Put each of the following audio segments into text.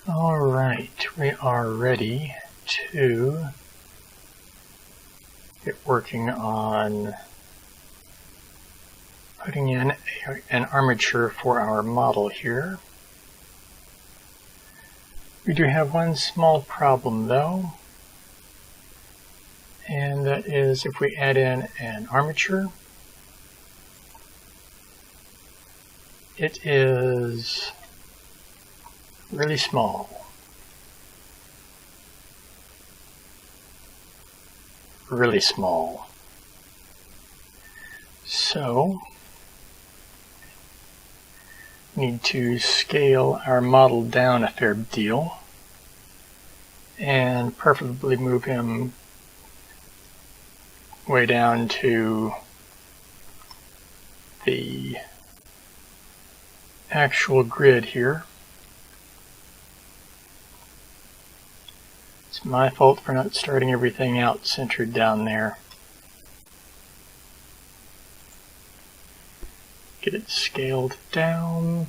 All right, we are ready to get working on putting in an armature for our model here. We do have one small problem though, and that is if we add in an armature, it is really small. Really small. So we need to scale our model down a fair deal and preferably move him way down to the actual grid here. It's my fault for not starting everything out centered down there. Get it scaled down.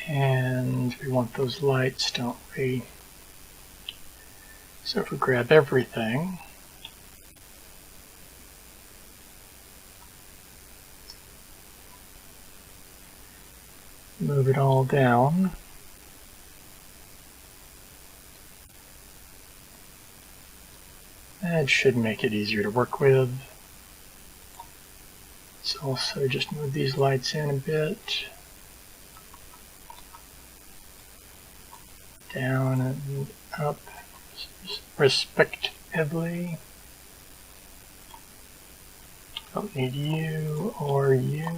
And we want those lights, don't we? So if we grab everything, move it all down, that should make it easier to work with. Let's also just move these lights in a bit, down and up respectively. Don't need you or you.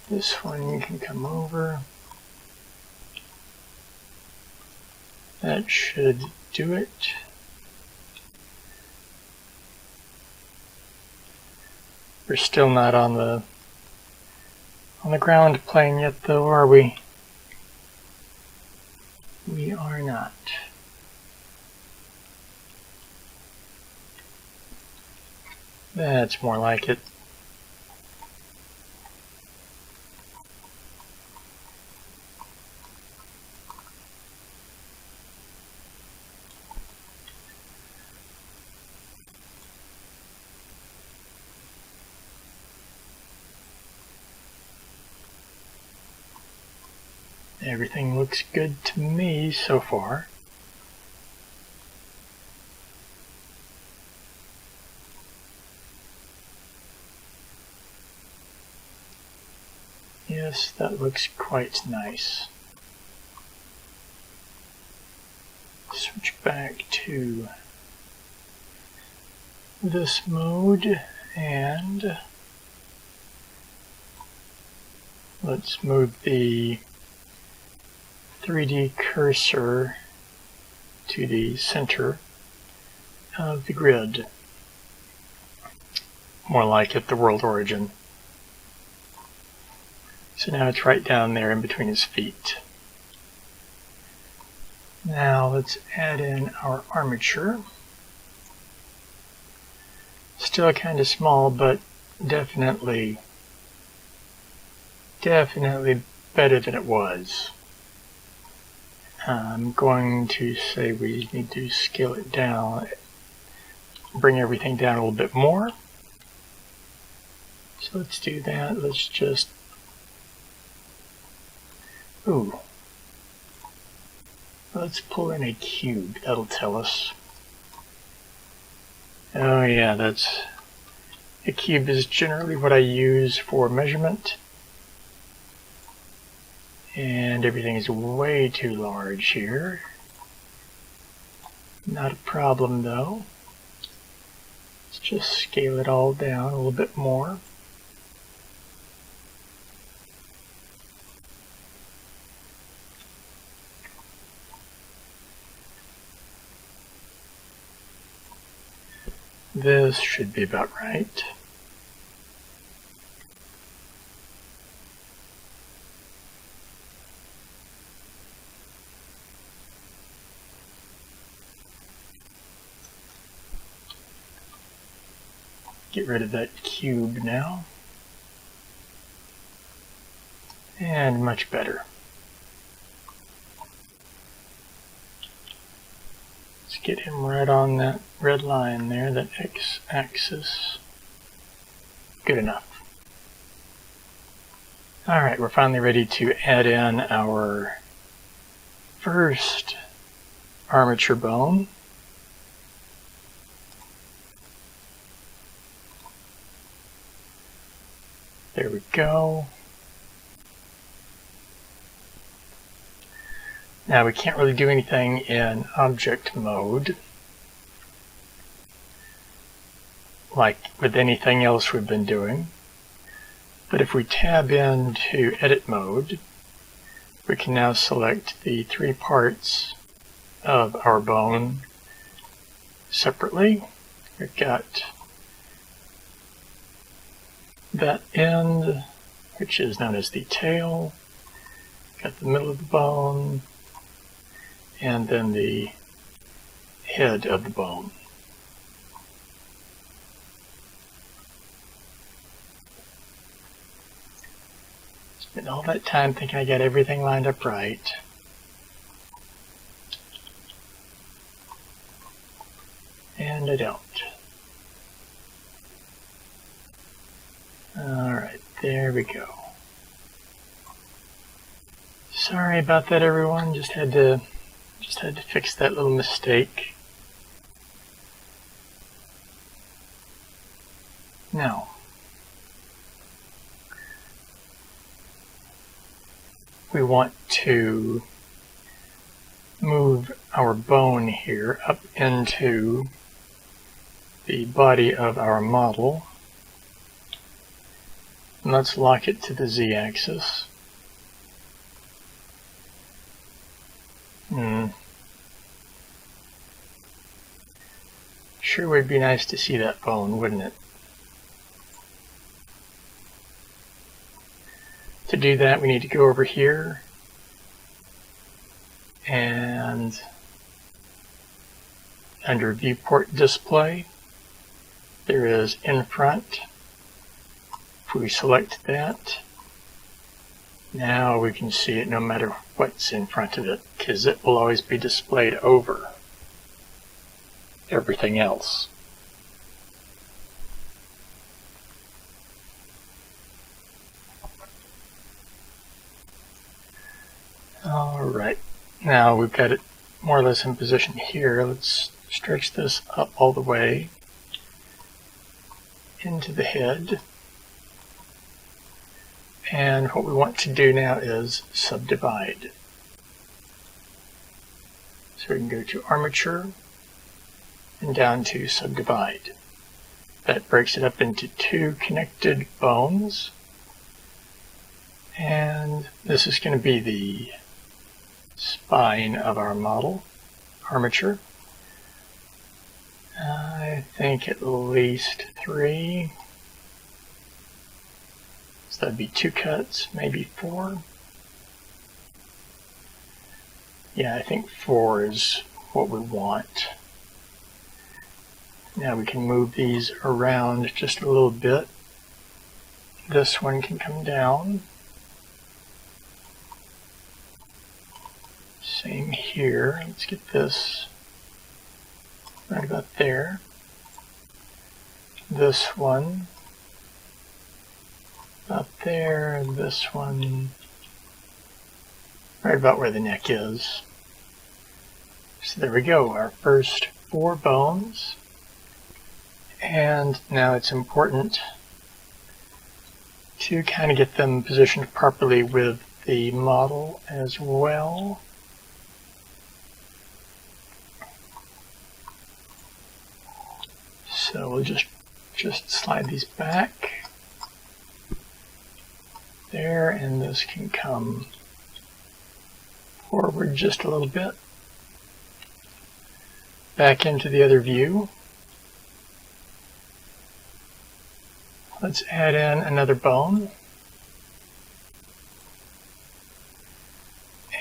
This one can come over. That should do it. We're still not on the ground plane yet though, are we? We are not. That's more like it. Everything looks good to me so far. Yes, that looks quite nice. Switch back to this mode and let's move the 3D cursor to the center of the grid. More like it, the world origin. So now it's right down there in between his feet. Now let's add in our armature. Still kind of small, but definitely better than it was. I'm going to say we need to scale it down, bring everything down a little bit more. So let's do that. Let's just, let's pull in a cube. That'll tell us. Oh yeah, a cube is generally what I use for measurement. And everything is way too large here. Not a problem though. Let's just scale it all down a little bit more. This should be about right. Get rid of that cube now. And much better. Let's get him right on that red line there, that x-axis. Good enough. Alright, we're finally ready to add in our first armature bone. There we go. Now we can't really do anything in object mode like with anything else we've been doing. But if we tab into edit mode, we can now select the 3 parts of our bone separately. We've got that end, which is known as the tail, got the middle of the bone, and then the head of the bone. Spent all that time thinking I got everything lined up right. And I don't. Alright, there we go. Sorry about that, everyone. Just had to fix that little mistake. Now, we want to move our bone here up into the body of our model. And let's lock it to the z-axis. Sure would be nice to see that bone, wouldn't it? To do that, we need to go over here and under viewport display, there is in front. If we select that, now we can see it no matter what's in front of it, because it will always be displayed over everything else. Alright, now we've got it more or less in position here. Let's stretch this up all the way into the head. And what we want to do now is subdivide. So we can go to Armature and down to Subdivide. That breaks it up into 2 connected bones. And this is going to be the spine of our model, armature. I think at least 3. So that'd be 2 cuts, maybe 4. Yeah, I think 4 is what we want. Now we can move these around just a little bit. This one can come down. Same here. Let's get this right about there. This one about there. This one right about where the neck is. So there we go, our first 4 bones. And now it's important to kind of get them positioned properly with the model as well. So we'll just slide these back there, and this can come forward just a little bit. Back into the other view. Let's add in another bone.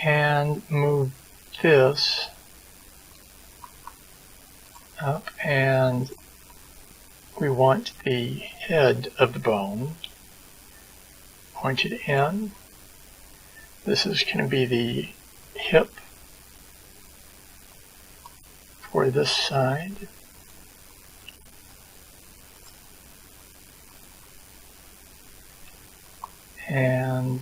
And move this up and we want the head of the bone pointed in. This is going to be the hip for this side. And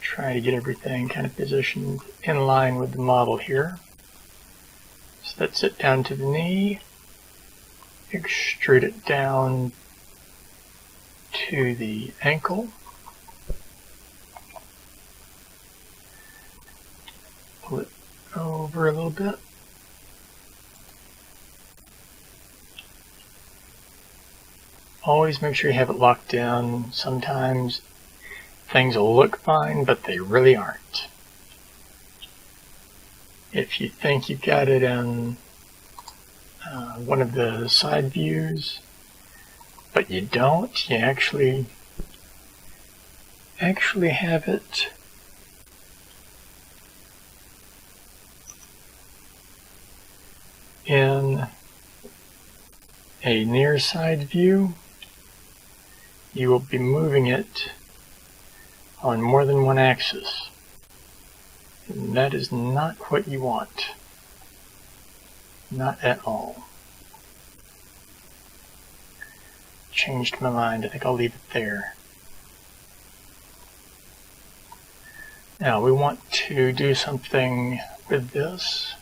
try to get everything kind of positioned in line with the model here. So that's it down to the knee. Extrude it down to the ankle. Pull it over a little bit. Always make sure you have it locked in. Sometimes things will look fine, but they really aren't. If you think you've got it in one of the side views, but you don't, you actually have it in a near side view. You will be moving it on more than one axis. And that is not what you want. Not at all. Changed my mind. I think I'll leave it there. Now we want to do something with this.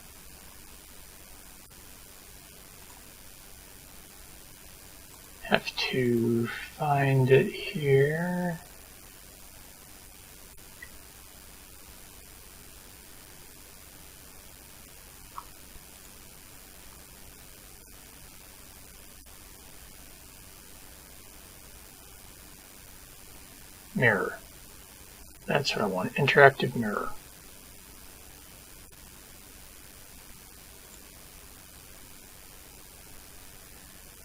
Have to find it here. Mirror. That's what I want. Interactive mirror.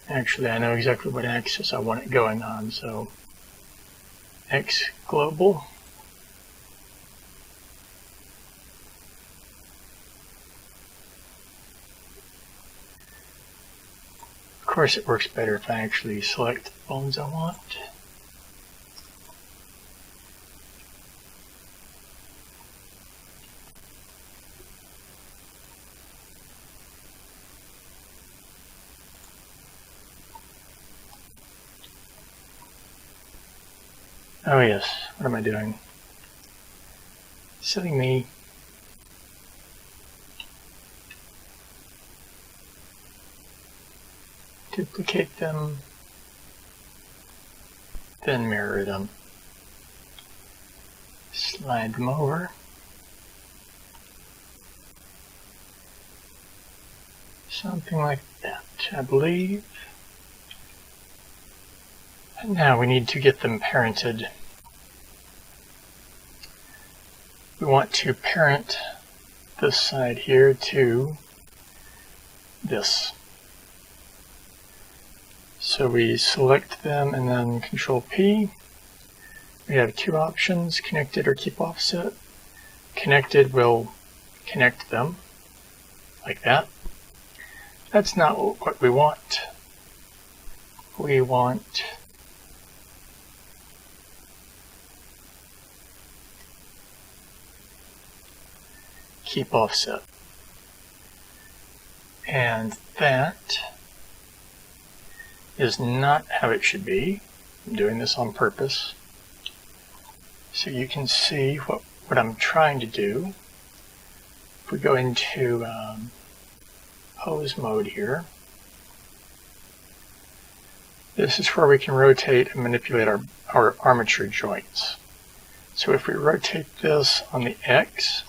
Actually, I know exactly what axis I want it going on, so X global. Of course, it works better if I actually select the bones I want. Oh yes, what am I doing? Silly me. Duplicate them, then mirror them. Slide them over. Something like that, I believe. And now we need to get them parented. We want to parent this side here to this. So we select them and then Control P. We have two options, connected or keep offset. Connected will connect them like that. That's not what we want. We want keep offset. And that is not how it should be. I'm doing this on purpose. So you can see what I'm trying to do. If we go into pose mode here, this is where we can rotate and manipulate our armature joints. So if we rotate this on the X,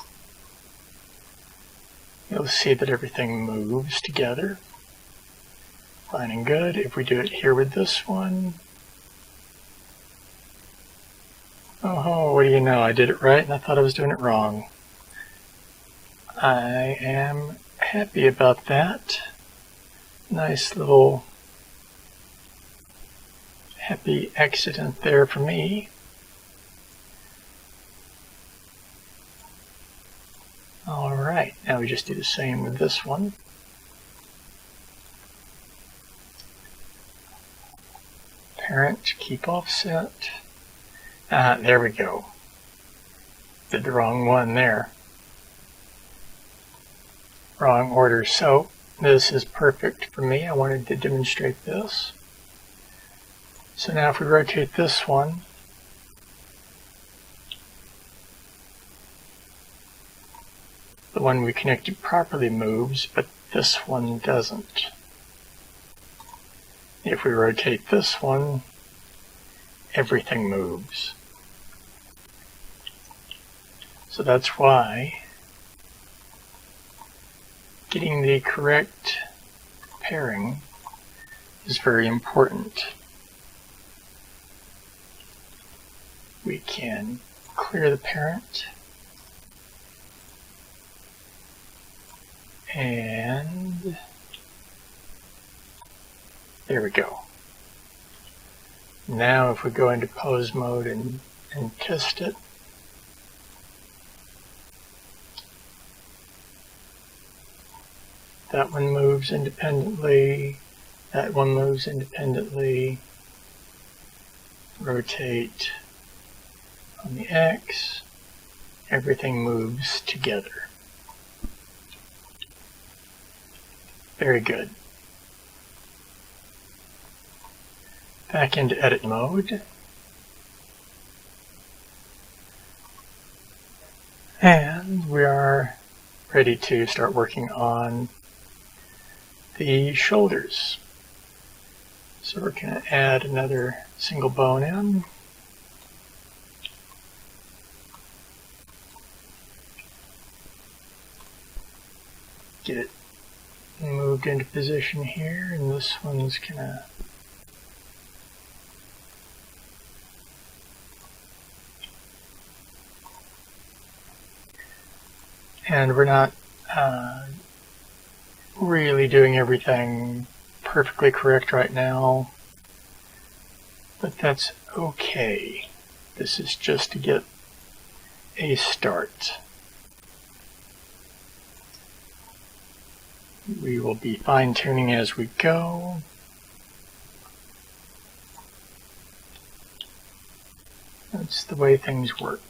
you'll see that everything moves together. Fine and good. If we do it here with this one, oh, what do you know? I did it right and I thought I was doing it wrong. I am happy about that. Nice little happy accident there for me. All right, now we just do the same with this one. parent, keep offset. There we go. Did the wrong one there. Wrong order. So this is perfect for me. I wanted to demonstrate this. So now if we rotate this one, the one we connected properly moves, but this one doesn't. If we rotate this one, everything moves. So that's why getting the correct pairing is very important. We can clear the parent and there we go. Now if we go into pose mode and test it, that one moves independently, that one moves independently. Rotate on the X, everything moves together. Very good. Back into edit mode. And we are ready to start working on the shoulders. So we're going to add another single bone in. Get it moved into position here, and this one's going to and we're not really doing everything perfectly correct right now, but that's okay. This is just to get a start. We will be fine-tuning as we go. That's the way things work.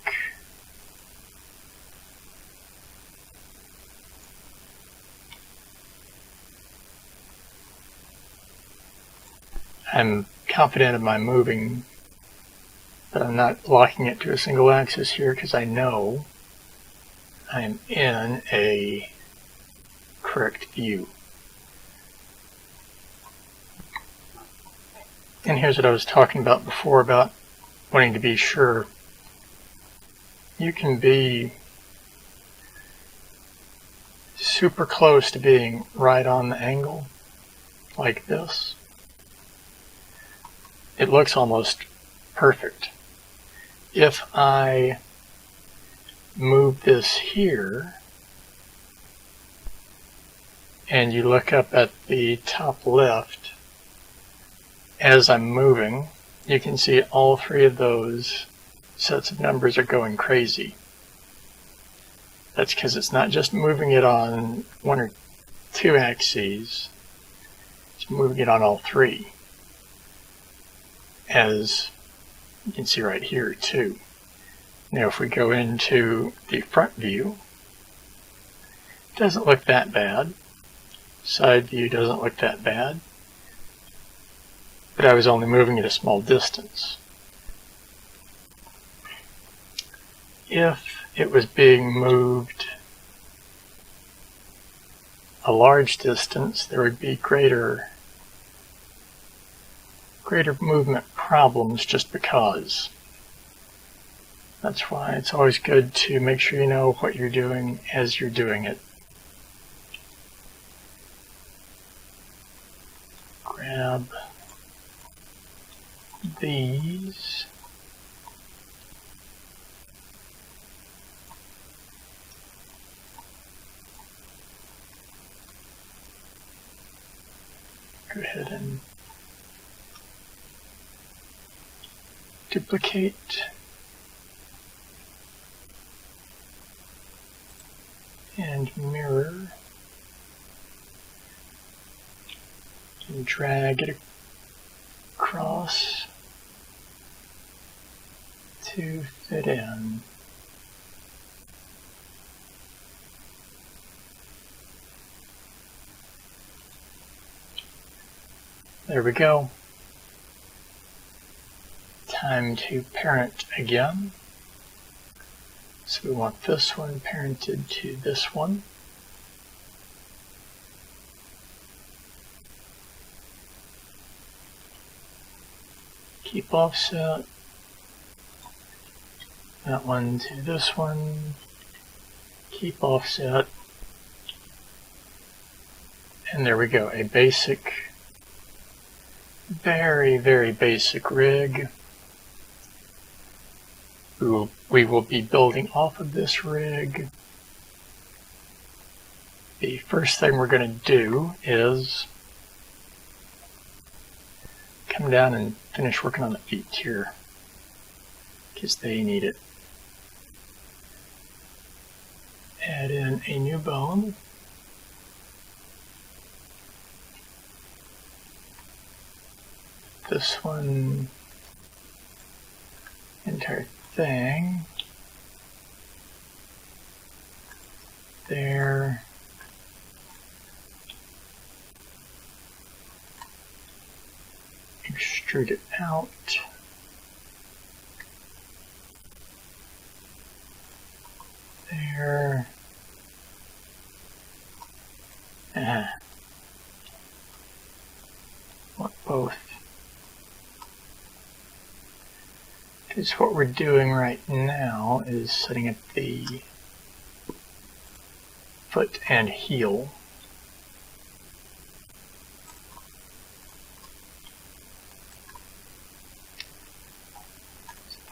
I'm confident of my moving, but I'm not locking it to a single axis here because I know I'm in a correct view. And here's what I was talking about before about wanting to be sure. You can be super close to being right on the angle, like this. It looks almost perfect. If I move this here, and you look up at the top left, as I'm moving, you can see all three of those sets of numbers are going crazy. That's because it's not just moving it on one or two axes, it's moving it on all three, as you can see right here too. Now if we go into the front view, it doesn't look that bad. Side view doesn't look that bad, but I was only moving at a small distance. If it was being moved a large distance, there would be greater movement problems just because. That's why it's always good to make sure you know what you're doing as you're doing it. Grab these. Go ahead and duplicate and mirror and drag it across. to fit in. There we go. Time to parent again. So we want this one parented to this one. Keep offset. That one to this one. Keep offset. And there we go, a basic, very, very basic rig. We will be building off of this rig. The first thing we're going to do is come down and finish working on the feet here, because they need it. Add in a new bone. This one, entire thing. There. Extrude it out. There. Want both. Because what we're doing right now is setting up the foot and heel.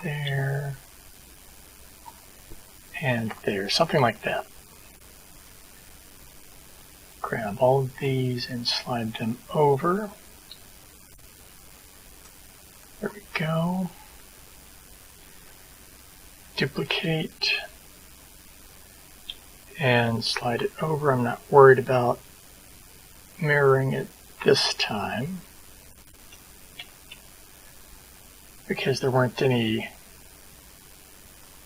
There. And there. Something like that. Grab all of these and slide them over. There we go. Duplicate and slide it over. I'm not worried about mirroring it this time because there weren't any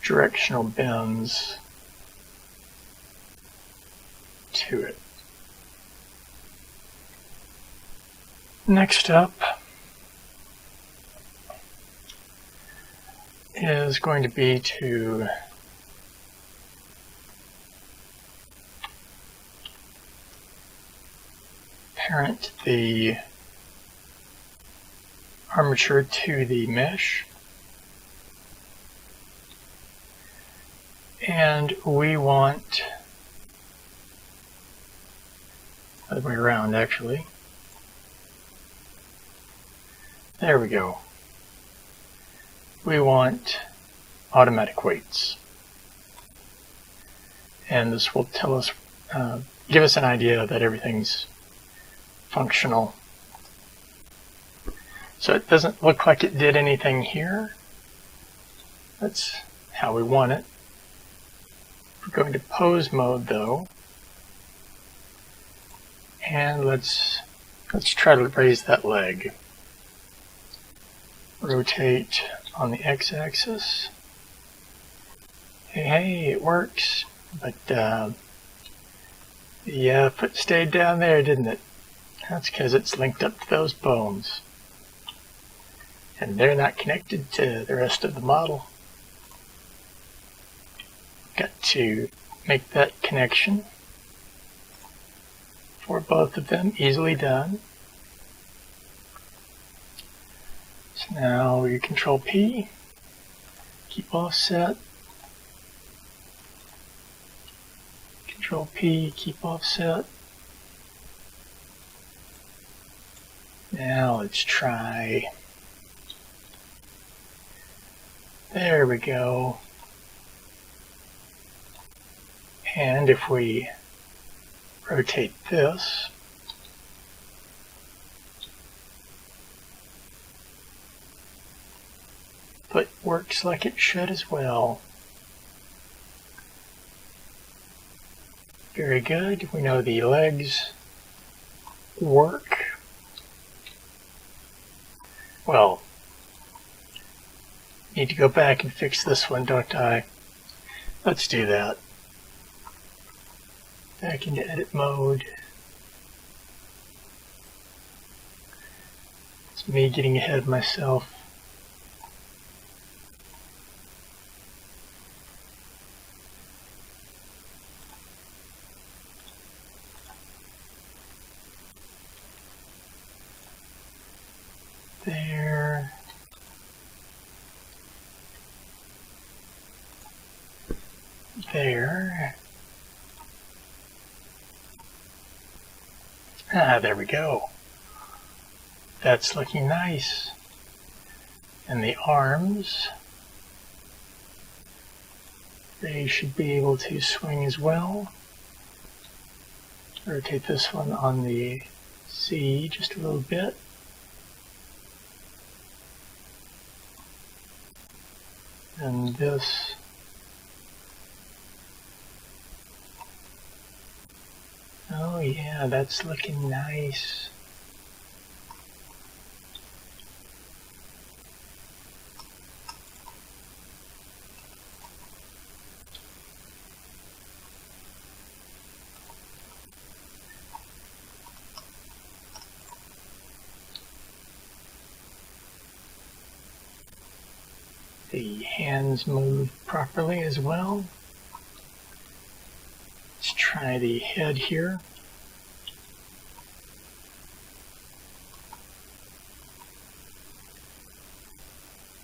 directional bends to it. Next up is going to be to parent the armature to the mesh. And we want, other way around actually. There we go. We want automatic weights. And this will tell us, give us an idea that everything's functional. So it doesn't look like it did anything here. That's how we want it. We're going to pose mode though. And let's try to raise that leg. Rotate on the x-axis. Hey, it works. But the foot stayed down there, didn't it? That's because it's linked up to those bones. And they're not connected to the rest of the model. Got to make that connection for both of them, easily done. So now we Control P, keep offset, Control P, keep offset. Now let's try. There we go. And if we rotate this, but works like it should as well. Very good. We know the legs work. Well, need to go back and fix this one, don't I? Let's do that. Back into edit mode. It's me getting ahead of myself. There. There. Ah, there we go. That's looking nice. And the arms, they should be able to swing as well. Rotate this one on the C just a little bit. And this, oh yeah, that's looking nice. The hands move properly as well. Let's try the head here.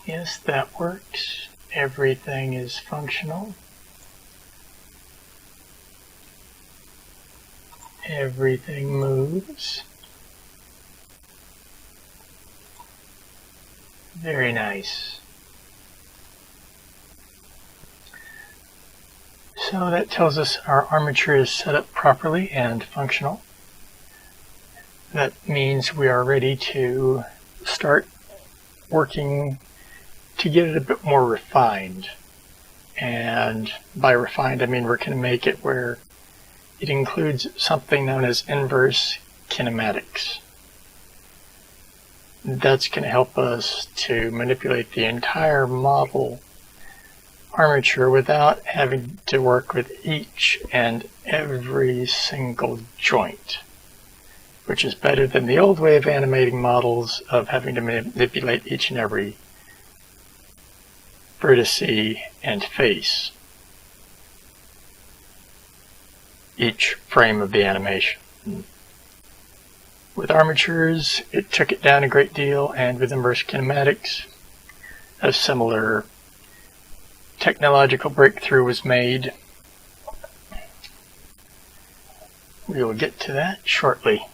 Yes, that works. Everything is functional. Everything moves. Very nice. So that tells us our armature is set up properly and functional. That means we are ready to start working to get it a bit more refined. And by refined, I mean we're going to make it where it includes something known as inverse kinematics. That's going to help us to manipulate the entire model armature without having to work with each and every single joint, which is better than the old way of animating models of having to manipulate each and every vertice and face, each frame of the animation. With armatures, it took it down a great deal, and with inverse kinematics, a similar technological breakthrough was made. We will get to that shortly.